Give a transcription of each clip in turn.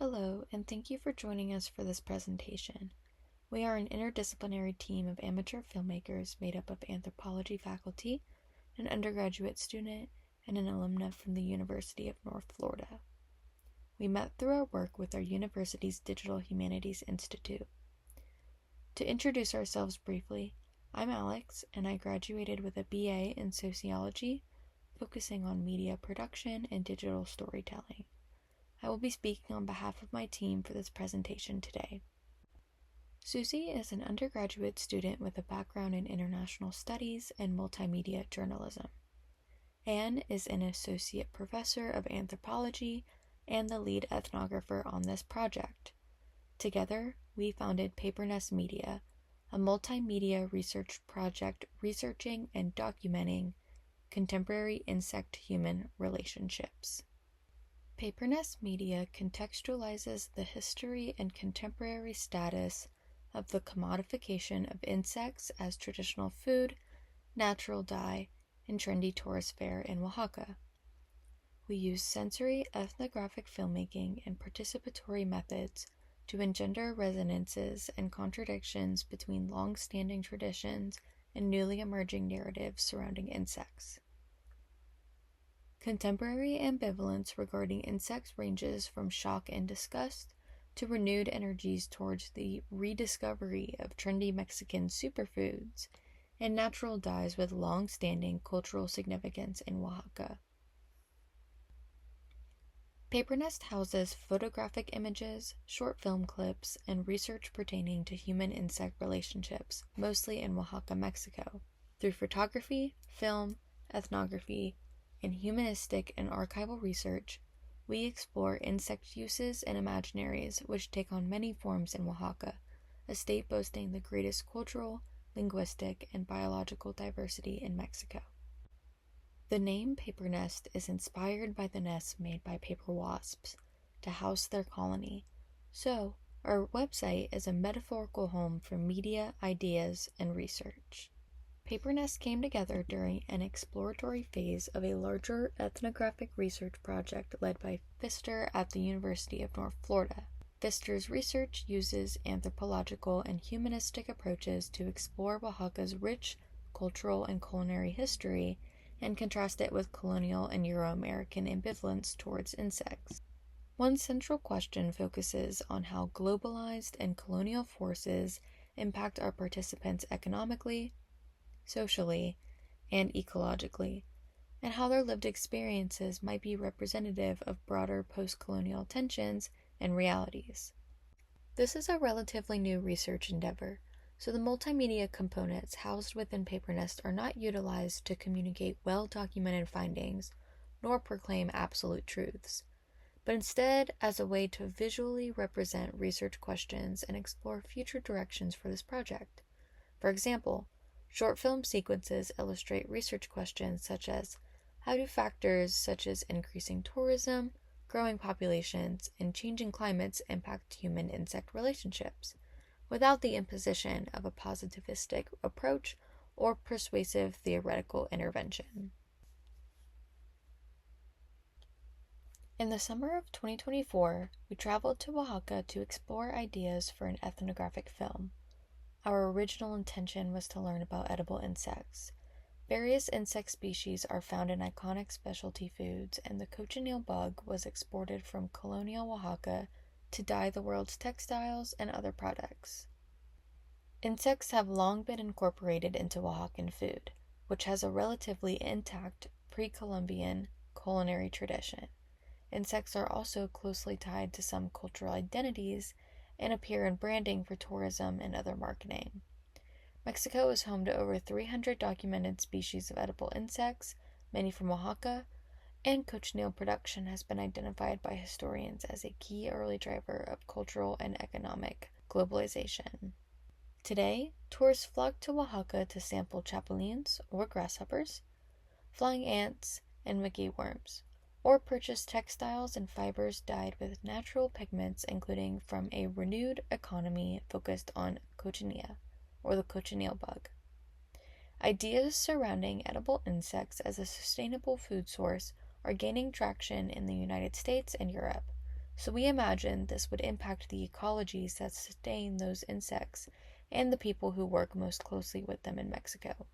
Hello, and thank you for joining us for this presentation. We are an interdisciplinary team of amateur filmmakers made up of anthropology faculty, an undergraduate student, and an alumna from the University of North Florida. We met through our work with our university's Digital Humanities Institute. To introduce ourselves briefly, I'm Alex, and I graduated with a BA in Sociology, focusing on media production and digital storytelling. I will be speaking on behalf of my team for this presentation today. Susie is an undergraduate student with a background in international studies and multimedia journalism. Anne is an associate professor of anthropology and the lead ethnographer on this project. Together, we founded Papernest Media, a multimedia research project researching and documenting contemporary insect-human relationships. Papernest Media contextualizes the history and contemporary status of the commodification of insects as traditional food, natural dye, and trendy tourist fare in Oaxaca. We use sensory ethnographic filmmaking and participatory methods to engender resonances and contradictions between long-standing traditions and newly emerging narratives surrounding insects. Contemporary ambivalence regarding insects ranges from shock and disgust to renewed energies towards the rediscovery of trendy Mexican superfoods and natural dyes with long-standing cultural significance in Oaxaca. Papernest houses photographic images, short film clips, and research pertaining to human-insect relationships, mostly in Oaxaca, Mexico. Through photography, film, ethnography, and humanistic and archival research, we explore insect uses and imaginaries which take on many forms in Oaxaca, a state boasting the greatest cultural, linguistic, and biological diversity in Mexico. The name Papernest is inspired by the nests made by paper wasps to house their colony, so our website is a metaphorical home for media, ideas, and research. Papernest came together during an exploratory phase of a larger ethnographic research project led by Pfister at the University of North Florida. Pfister's research uses anthropological and humanistic approaches to explore Oaxaca's rich cultural and culinary history and contrast it with colonial and Euro-American ambivalence towards insects. One central question focuses on how globalized and colonial forces impact our participants economically, socially, and ecologically, and how their lived experiences might be representative of broader post-colonial tensions and realities. This is a relatively new research endeavor, so the multimedia components housed within Papernest are not utilized to communicate well-documented findings nor proclaim absolute truths, but instead as a way to visually represent research questions and explore future directions for this project. For example, short film sequences illustrate research questions such as how do factors such as increasing tourism, growing populations, and changing climates impact human-insect relationships, without the imposition of a positivistic approach or persuasive theoretical intervention. In the summer of 2024, we traveled to Oaxaca to explore ideas for an ethnographic film. Our original intention was to learn about edible insects. Various insect species are found in iconic specialty foods, and the cochineal bug was exported from colonial Oaxaca to dye the world's textiles and other products. Insects have long been incorporated into Oaxacan food, which has a relatively intact pre-Columbian culinary tradition. Insects are also closely tied to some cultural identities and appear in branding for tourism and other marketing. Mexico is home to over 300 documented species of edible insects, many from Oaxaca, and cochineal production has been identified by historians as a key early driver of cultural and economic globalization. Today, tourists flock to Oaxaca to sample chapulines, or grasshoppers, flying ants, and maguey worms, or purchase textiles and fibers dyed with natural pigments, including from a renewed economy focused on cochinilla, or the cochineal bug. Ideas surrounding edible insects as a sustainable food source are gaining traction in the United States and Europe, So we imagined this would impact the ecologies that sustain those insects and the people who work most closely with them in Mexico.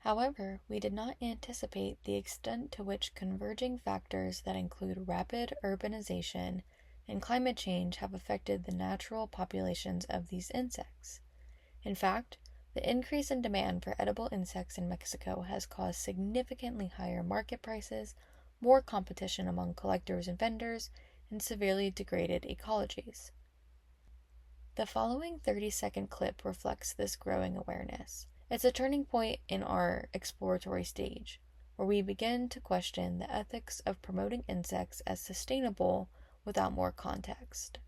However, we did not anticipate the extent to which converging factors that include rapid urbanization and climate change have affected the natural populations of these insects. In fact, the increase in demand for edible insects in Mexico has caused significantly higher market prices, more competition among collectors and vendors, and severely degraded ecologies. The following 30-second clip reflects this growing awareness. It's a turning point in our exploratory stage, where we begin to question the ethics of promoting insects as sustainable without more context.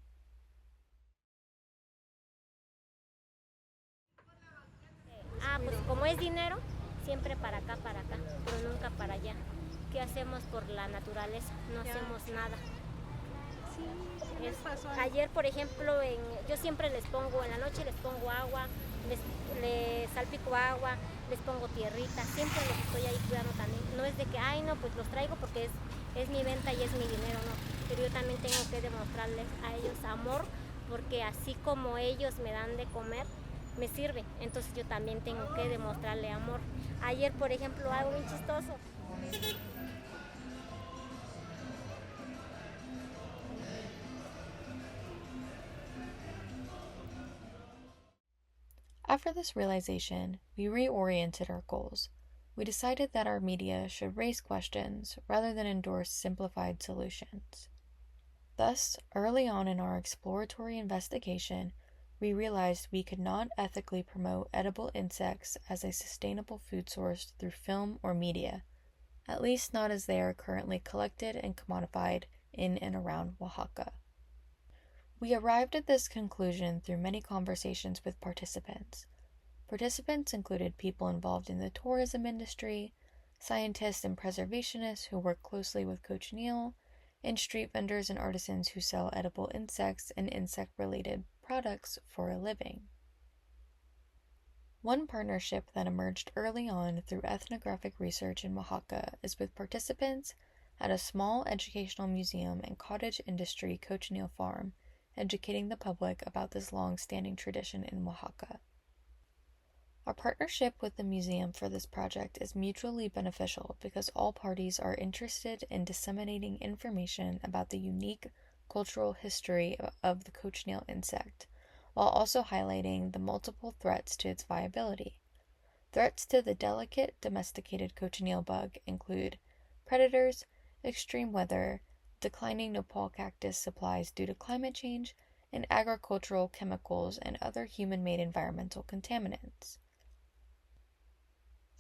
Pues como es dinero, siempre para acá, pero nunca para allá. ¿Qué hacemos por la naturaleza? No hacemos nada. Ayer, por ejemplo, yo siempre les pongo, en la noche les pongo agua, les salpico agua, les pongo tierrita, siempre los estoy ahí cuidando también. No es de que, no, pues los traigo porque es mi venta y es mi dinero, no. Pero yo también tengo que demostrarles a ellos amor, porque así como ellos me dan de comer, me sirve. Entonces yo también tengo que demostrarle amor. Ayer, por ejemplo, algo bien chistoso. After this realization, we reoriented our goals. We decided that our media should raise questions rather than endorse simplified solutions. Thus, early on in our exploratory investigation, we realized we could not ethically promote edible insects as a sustainable food source through film or media, at least not as they are currently collected and commodified in and around Oaxaca. We arrived at this conclusion through many conversations with participants. Participants included people involved in the tourism industry, scientists and preservationists who work closely with cochineal, and street vendors and artisans who sell edible insects and insect-related products for a living. One partnership that emerged early on through ethnographic research in Oaxaca is with participants at a small educational museum and cottage industry cochineal farm, educating the public about this long-standing tradition in Oaxaca. Our partnership with the museum for this project is mutually beneficial because all parties are interested in disseminating information about the unique cultural history of the cochineal insect, while also highlighting the multiple threats to its viability. Threats to the delicate domesticated cochineal bug include predators, extreme weather, declining nopal cactus supplies due to climate change, and agricultural chemicals and other human-made environmental contaminants.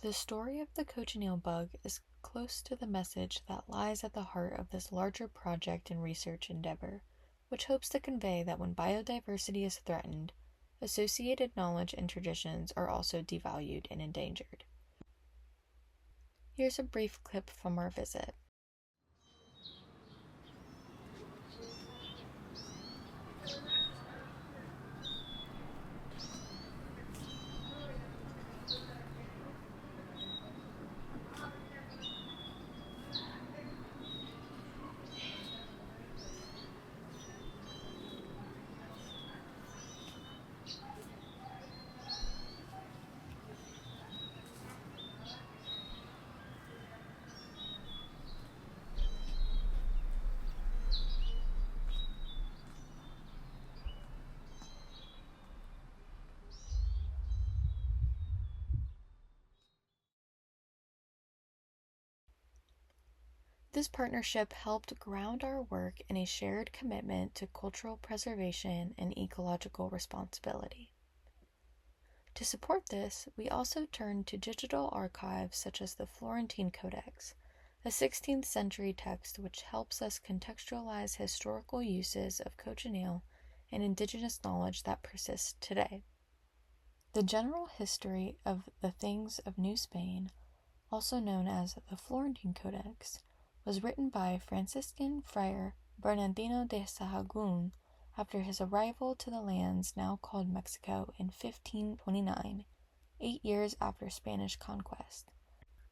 The story of the cochineal bug is close to the message that lies at the heart of this larger project and research endeavor, which hopes to convey that when biodiversity is threatened, associated knowledge and traditions are also devalued and endangered. Here's a brief clip from our visit. This partnership helped ground our work in a shared commitment to cultural preservation and ecological responsibility. To support this, we also turned to digital archives such as the Florentine Codex, a 16th century text which helps us contextualize historical uses of cochineal and indigenous knowledge that persists today. The general history of the things of New Spain, also known as the Florentine Codex, was written by Franciscan friar Bernardino de Sahagún after his arrival to the lands now called Mexico in 1529, 8 years after Spanish conquest.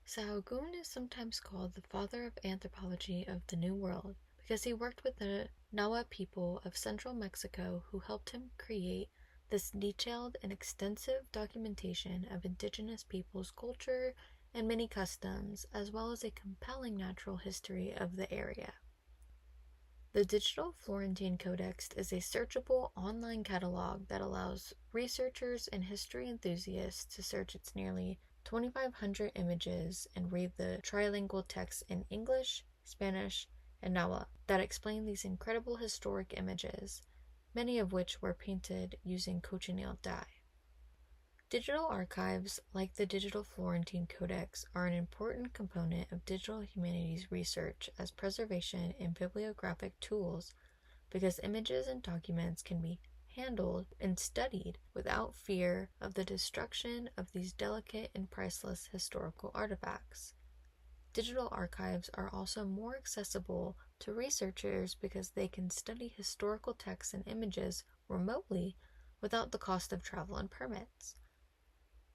𝗔𝗯𝘀𝘁𝗁 is sometimes called the father of anthropology of the New World because he worked with the Nahua people of central Mexico who helped him create this detailed and extensive documentation of indigenous peoples' culture and many customs, as well as a compelling natural history of the area. The Digital Florentine Codex is a searchable online catalog that allows researchers and history enthusiasts to search its nearly 2,500 images and read the trilingual texts in English, Spanish, and Nahua that explain these incredible historic images, many of which were painted using cochineal dye. Digital archives, like the Digital Florentine Codex, are an important component of digital humanities research as preservation and bibliographic tools because images and documents can be handled and studied without fear of the destruction of these delicate and priceless historical artifacts. Digital archives are also more accessible to researchers because they can study historical texts and images remotely without the cost of travel and permits.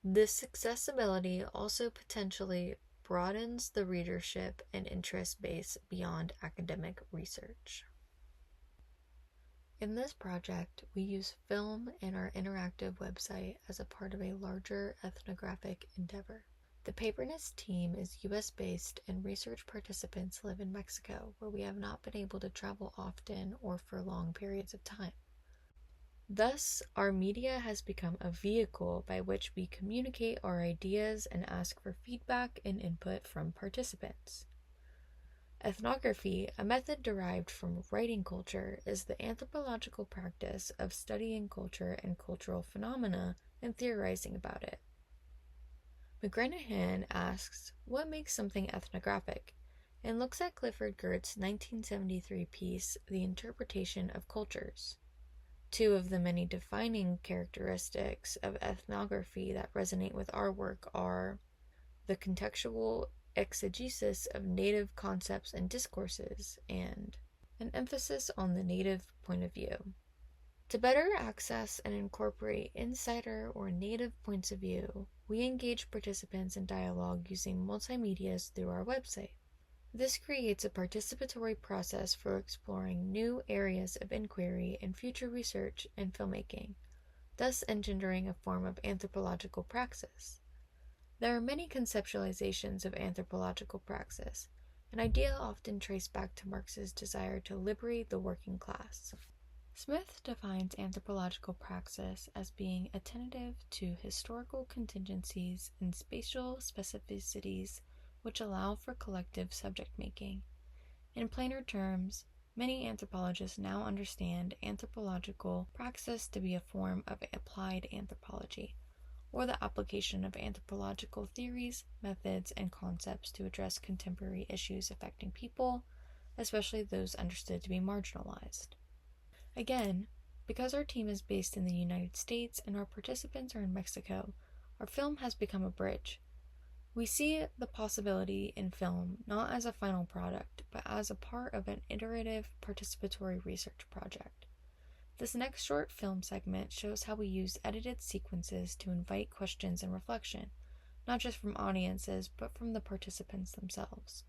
This accessibility also potentially broadens the readership and interest base beyond academic research. In this project, we use film and our interactive website as a part of a larger ethnographic endeavor. The Papernest team is US-based and research participants live in Mexico, where we have not been able to travel often or for long periods of time. Thus, our media has become a vehicle by which we communicate our ideas and ask for feedback and input from participants. Ethnography, a method derived from writing culture, is the anthropological practice of studying culture and cultural phenomena and theorizing about it. McGranahan asks, what makes something ethnographic? And looks at Clifford Geertz's 1973 piece, The Interpretation of Cultures. Two of the many defining characteristics of ethnography that resonate with our work are the contextual exegesis of native concepts and discourses, and an emphasis on the native point of view. To better access and incorporate insider or native points of view, we engage participants in dialogue using multimedias through our website. This creates a participatory process for exploring new areas of inquiry in future research and filmmaking, thus engendering a form of anthropological praxis. There are many conceptualizations of anthropological praxis, an idea often traced back to Marx's desire to liberate the working class. Smith defines anthropological praxis as being attentive to historical contingencies and spatial specificities which allow for collective subject-making. In plainer terms, many anthropologists now understand anthropological praxis to be a form of applied anthropology, or the application of anthropological theories, methods, and concepts to address contemporary issues affecting people, especially those understood to be marginalized. Again, because our team is based in the United States and our participants are in Mexico, our film has become a bridge. We see the possibility in film not as a final product, but as a part of an iterative participatory research project. This next short film segment shows how we use edited sequences to invite questions and reflection, not just from audiences, but from the participants themselves.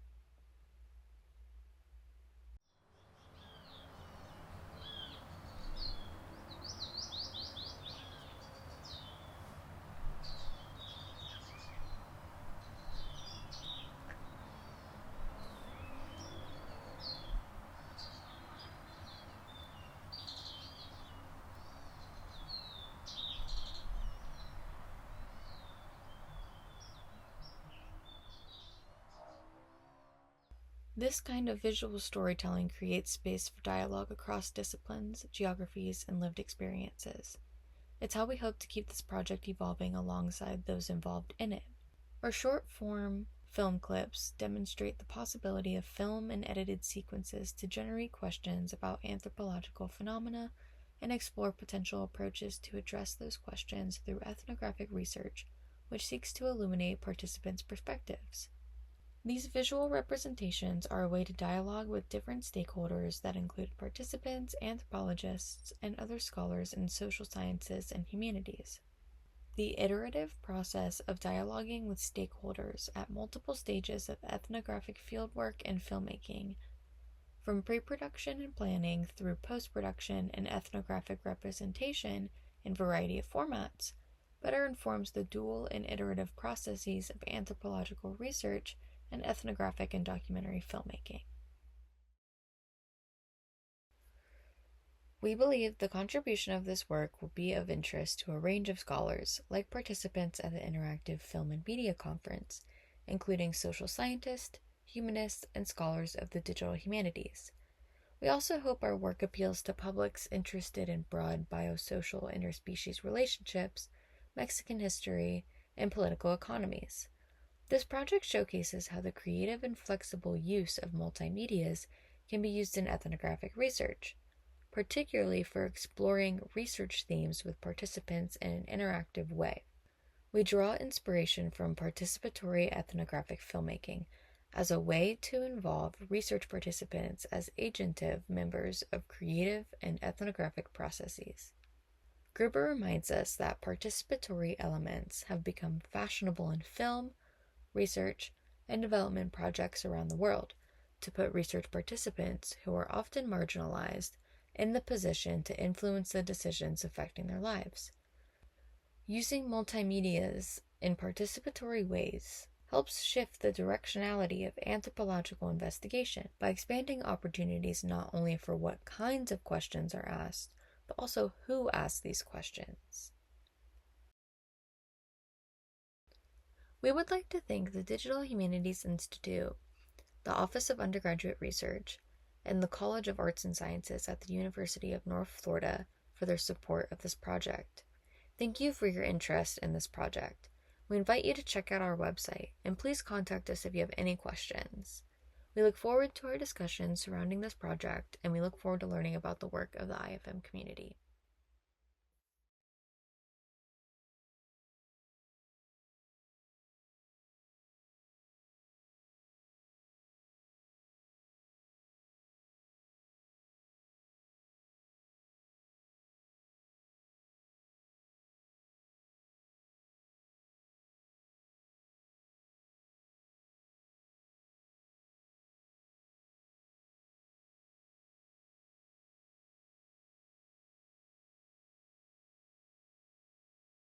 This kind of visual storytelling creates space for dialogue across disciplines, geographies, and lived experiences. It's how we hope to keep this project evolving alongside those involved in it. Our short-form film clips demonstrate the possibility of film and edited sequences to generate questions about anthropological phenomena and explore potential approaches to address those questions through ethnographic research, which seeks to illuminate participants' perspectives. These visual representations are a way to dialogue with different stakeholders that include participants, anthropologists, and other scholars in social sciences and humanities. The iterative process of dialoguing with stakeholders at multiple stages of ethnographic fieldwork and filmmaking, from pre-production and planning through post-production and ethnographic representation in a variety of formats, better informs the dual and iterative processes of anthropological research and ethnographic and documentary filmmaking. We believe the contribution of this work will be of interest to a range of scholars, like participants at the Interactive Film and Media Conference, including social scientists, humanists, and scholars of the digital humanities. We also hope our work appeals to publics interested in broad biosocial interspecies relationships, Mexican history, and political economies. This project showcases how the creative and flexible use of multimedias can be used in ethnographic research, particularly for exploring research themes with participants in an interactive way. We draw inspiration from participatory ethnographic filmmaking as a way to involve research participants as agentive members of creative and ethnographic processes. Gruber reminds us that participatory elements have become fashionable in film, research, and development projects around the world to put research participants, who are often marginalized, in the position to influence the decisions affecting their lives. Using multimedias in participatory ways helps shift the directionality of anthropological investigation by expanding opportunities not only for what kinds of questions are asked, but also who asks these questions. We would like to thank the Digital Humanities Institute, the Office of Undergraduate Research, and the College of Arts and Sciences at the University of North Florida for their support of this project. Thank you for your interest in this project. We invite you to check out our website, and please contact us if you have any questions. We look forward to our discussions surrounding this project, and we look forward to learning about the work of the IFM community.